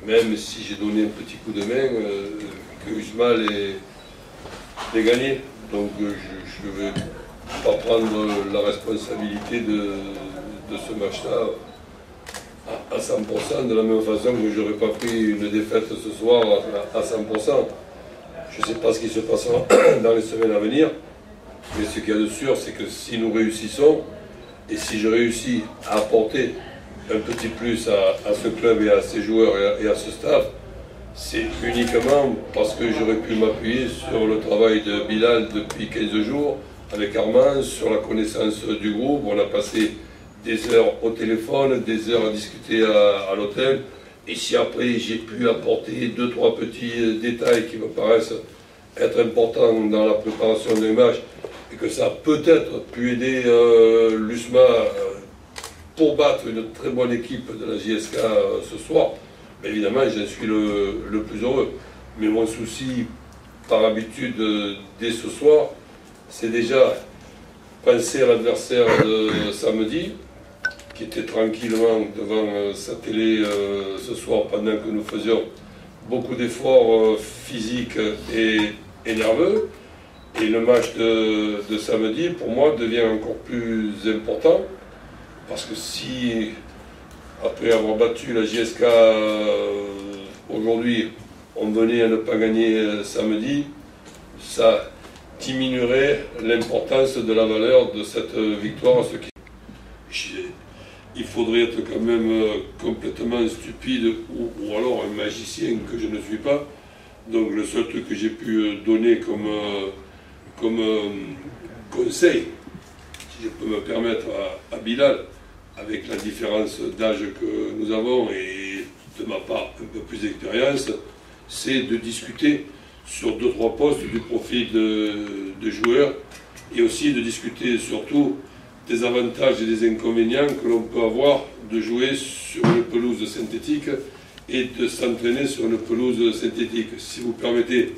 même si j'ai donné un petit coup de main, que Usma l'ait gagné. Donc je ne vais pas prendre la responsabilité de ce match-là à 100%, de la même façon que je n'aurais pas pris une défaite ce soir à 100%. Je ne sais pas ce qui se passera dans les semaines à venir, mais ce qu'il y a de sûr, c'est que si nous réussissons, et si je réussis à apporter un petit plus à ce club et à ses joueurs et à ce staff, c'est uniquement parce que j'aurais pu m'appuyer sur le travail de Bilal depuis 15 jours, avec Armand, sur la connaissance du groupe. On a passé des heures au téléphone, des heures à discuter à l'hôtel. Et si après j'ai pu apporter 2-3 petits détails qui me paraissent être importants dans la préparation des matchs, et que ça a peut-être pu aider l'USMA pour battre une très bonne équipe de la JSK ce soir, mais évidemment j'en suis le plus heureux. Mais mon souci, par habitude, dès ce soir, c'est déjà penser à l'adversaire de samedi, qui était tranquillement devant sa télé ce soir pendant que nous faisions beaucoup d'efforts physiques et nerveux. Et le match de samedi, pour moi, devient encore plus important, parce que si, après avoir battu la JSK aujourd'hui, on venait à ne pas gagner samedi, ça diminuerait l'importance de la valeur de cette victoire. Il faudrait être quand même complètement stupide ou alors un magicien que je ne suis pas. Donc le seul truc que j'ai pu donner comme conseil, si je peux me permettre à Bilal, avec la différence d'âge que nous avons et de ma part un peu plus d'expérience, c'est de discuter sur 2-3 postes du profil de joueurs et aussi de discuter surtout des avantages et des inconvénients que l'on peut avoir de jouer sur une pelouse synthétique et de s'entraîner sur une pelouse synthétique. Si vous permettez,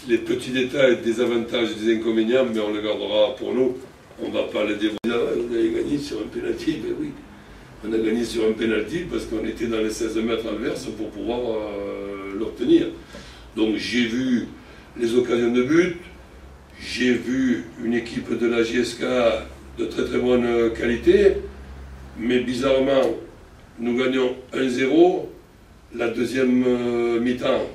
les petits détails des avantages et des inconvénients, mais on les gardera pour nous, on ne va pas les dévoiler. On a gagné sur un pénalty, mais oui, on a gagné sur un pénalty parce qu'on était dans les 16 mètres adverses pour pouvoir l'obtenir. Donc j'ai vu les occasions de but, j'ai vu une équipe de la JSK de très très bonne qualité, mais bizarrement, nous gagnons 1-0, la deuxième mi-temps.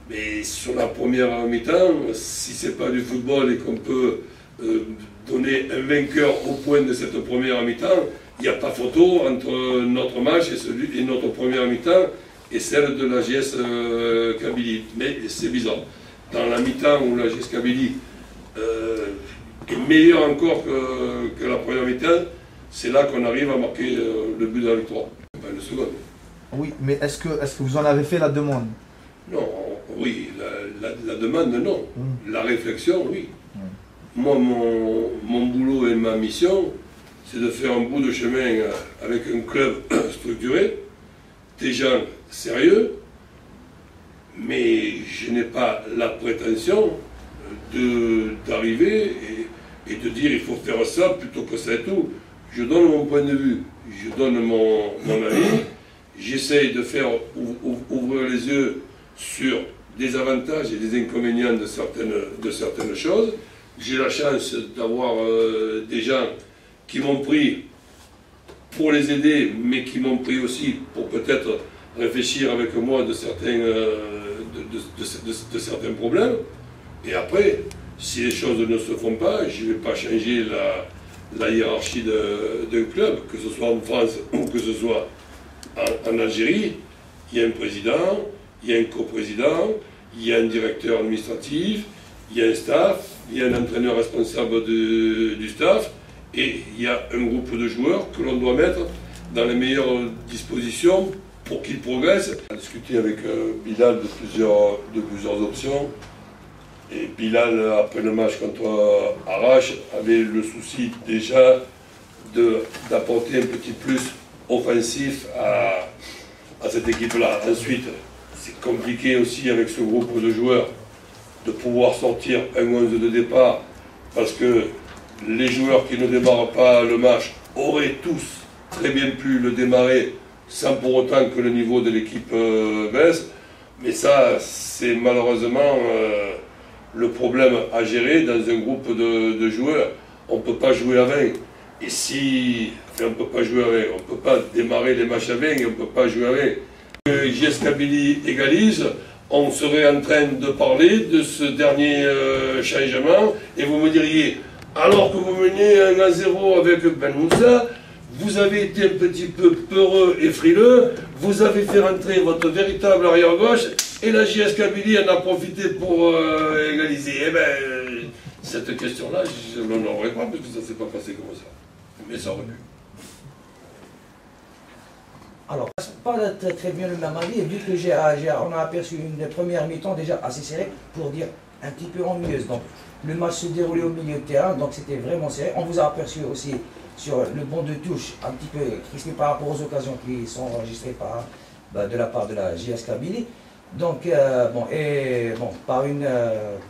Mais sur la première mi-temps, si ce n'est pas du football et qu'on peut donner un vainqueur au point de cette première mi-temps, il n'y a pas photo entre notre match et notre première mi-temps et celle de la JS Kabylie. Mais c'est bizarre. Dans la mi-temps où la JS Kabylie est meilleure encore que la première mi-temps, c'est là qu'on arrive à marquer le but de la victoire. Pas une seconde. Oui, mais est-ce que vous en avez fait la demande? Non, oui, la demande, non. La réflexion, oui. Moi, mon boulot et ma mission, c'est de faire un bout de chemin avec un club structuré, des gens sérieux, mais je n'ai pas la prétention d'arriver et de dire il faut faire ça plutôt que ça et tout. Je donne mon point de vue, je donne mon avis, j'essaye de faire ouvrir les yeux sur des avantages et des inconvénients de certaines choses. J'ai la chance d'avoir des gens qui m'ont pris pour les aider, mais qui m'ont pris aussi pour peut-être réfléchir avec moi de certains problèmes. Et après, si les choses ne se font pas, je ne vais pas changer la hiérarchie d'un club, que ce soit en France ou que ce soit en Algérie. Il y a un président, il y a un coprésident, il y a un directeur administratif, il y a un staff, il y a un entraîneur responsable du staff, et il y a un groupe de joueurs que l'on doit mettre dans les meilleures dispositions pour qu'ils progressent. On a discuté avec Bilal de plusieurs options, et Bilal, après le match contre Arrache, avait le souci déjà d'apporter un petit plus offensif à cette équipe-là. Ensuite, c'est compliqué aussi avec ce groupe de joueurs de pouvoir sortir un 11 de départ, parce que les joueurs qui ne démarrent pas le match auraient tous très bien pu le démarrer sans pour autant que le niveau de l'équipe baisse. Mais ça, c'est malheureusement le problème à gérer dans un groupe de joueurs. On ne peut pas jouer à 20. Et si... Enfin, on ne peut pas jouer à 20. On ne peut pas démarrer les matchs à 20 et on ne peut pas jouer à 20. Que JS Kabylie égalise, on serait en train de parler de ce dernier changement et vous me diriez, alors que vous menez 1-0 avec Ben Moussa, vous avez été un petit peu peureux et frileux, vous avez fait rentrer votre véritable arrière-gauche et la JS Kabylie en a profité pour égaliser. Eh bien, cette question-là, je ne l'honorerai pas parce que ça ne s'est pas passé comme ça. Mais ça aurait pu. Alors, pas très bien le même avis, vu que on a aperçu une première mi-temps déjà assez serrée, pour dire un petit peu ennuyeuse. Donc, le match se déroulait au milieu de terrain, donc c'était vraiment serré. On vous a aperçu aussi sur le banc de touche, un petit peu crispé par rapport aux occasions qui sont enregistrées de la part de la JS Kabylie. Donc, par une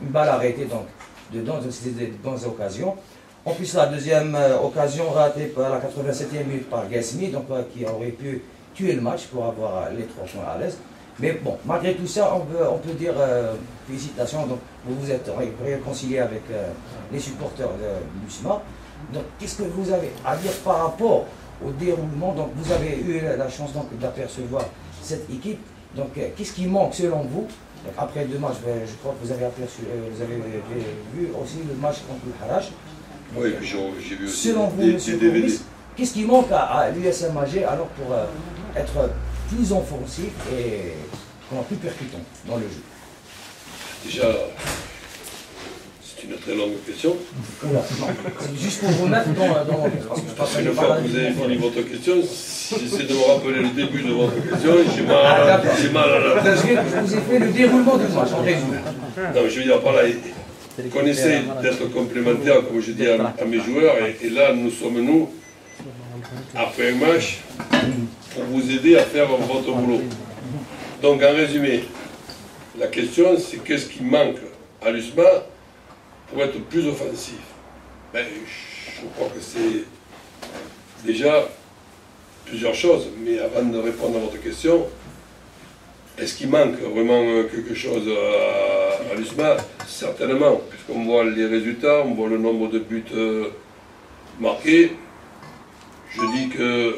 balle arrêtée, donc, dedans, c'était des bonnes occasions. En plus, la deuxième occasion ratée par la 87e minute par Guesmi, donc qui aurait pu tuer le match pour avoir les 3 points à l'aise. Mais bon, malgré tout ça, on peut dire félicitations. Donc, vous vous êtes réconcilié avec les supporters de l'USMA. Donc, qu'est-ce que vous avez à dire par rapport au déroulement? Donc, vous avez eu la chance d'apercevoir cette équipe. Donc, qu'est-ce qui manque selon vous? Donc, après 2 matchs, je crois que vous avez vu aussi le match contre le Harash. Oui, j'ai vu aussi selon vous, monsieur DVD. Qu'est-ce qui manque à l'USMAG alors pour être plus offensif et plus percutant dans le jeu? Déjà, c'est une très longue question. C'est juste pour vous mettre dans Parce que une fois que vous avez fini votre question, si j'essaie de me rappeler le début de votre question, j'ai mal à la tête. Je vous ai fait le déroulement du match en résumé. Non, je veux dire par là, qu'on essaie d'être complémentaire, comme je dis à mes joueurs, et là, nous sommes nous, après un match, pour vous aider à faire votre boulot. Donc, en résumé, la question, c'est qu'est-ce qui manque à l'USMA pour être plus offensif? Ben, je crois que c'est déjà plusieurs choses, mais avant de répondre à votre question, est-ce qu'il manque vraiment quelque chose à l'USMA? Certainement, puisqu'on voit les résultats, on voit le nombre de buts marqués. Je dis que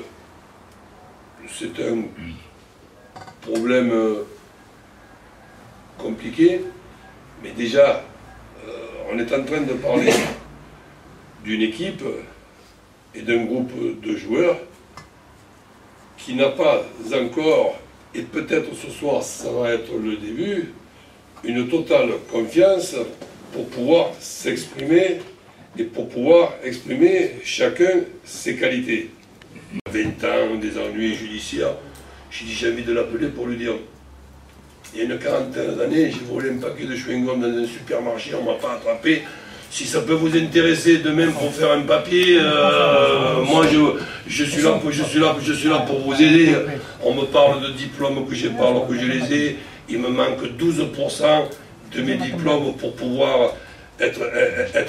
c'est un problème compliqué, mais déjà, on est en train de parler d'une équipe et d'un groupe de joueurs qui n'a pas encore, et peut-être ce soir ça va être le début, une totale confiance pour pouvoir s'exprimer et pour pouvoir exprimer chacun ses qualités. 20 ans, des ennuis judiciaires, j'ai dit j'ai envie de l'appeler pour lui dire il y a une quarantaine d'années, j'ai volé un paquet de chewing-gum dans un supermarché, on ne m'a pas attrapé. Si ça peut vous intéresser demain pour faire un papier, moi je suis là pour vous aider. On me parle de diplômes que j'ai pas alors que je les ai. Il me manque 12% de mes diplômes pour pouvoir être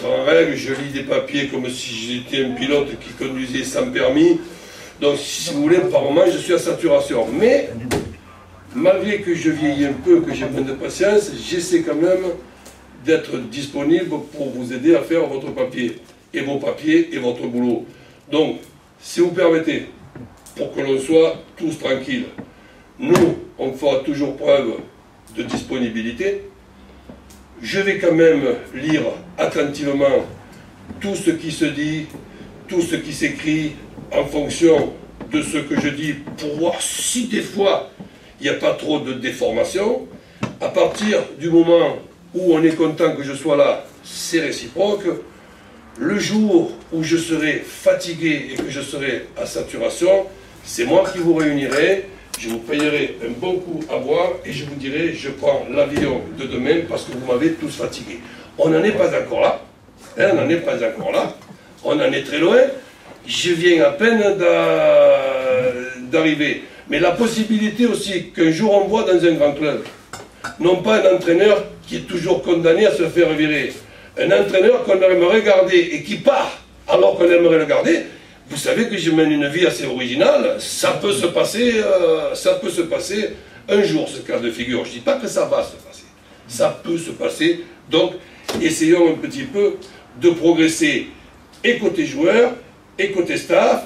en règle. Je lis des papiers comme si j'étais un pilote qui conduisait sans permis. Donc si vous voulez, par moment je suis à saturation. Mais malgré que je vieillis un peu, que j'ai moins de patience, j'essaie quand même d'être disponible pour vous aider à faire votre papier, et vos papiers et votre boulot. Donc, si vous permettez, pour que l'on soit tous tranquilles, nous, on fera toujours preuve de disponibilité. Je vais quand même lire attentivement tout ce qui se dit, tout ce qui s'écrit en fonction de ce que je dis, pour voir si des fois il n'y a pas trop de déformation. À partir du moment où on est content que je sois là, c'est réciproque. Le jour où je serai fatigué et que je serai à saturation, c'est moi qui vous réunirai, je vous payerai un bon coup à boire et je vous dirai je prends l'avion de demain parce que vous m'avez tous fatigué. On n'en est pas encore là, on n'en est pas encore là, on en est très loin, je viens à peine d'arriver. Mais la possibilité aussi qu'un jour on voit dans un grand club, non pas un entraîneur qui est toujours condamné à se faire virer, un entraîneur qu'on aimerait garder et qui part alors qu'on aimerait le garder, vous savez que je mène une vie assez originale, ça peut se passer un jour, ce cas de figure. Je ne dis pas que ça va se passer, ça peut se passer. Donc, essayons un petit peu de progresser et côté joueur, et côté staff.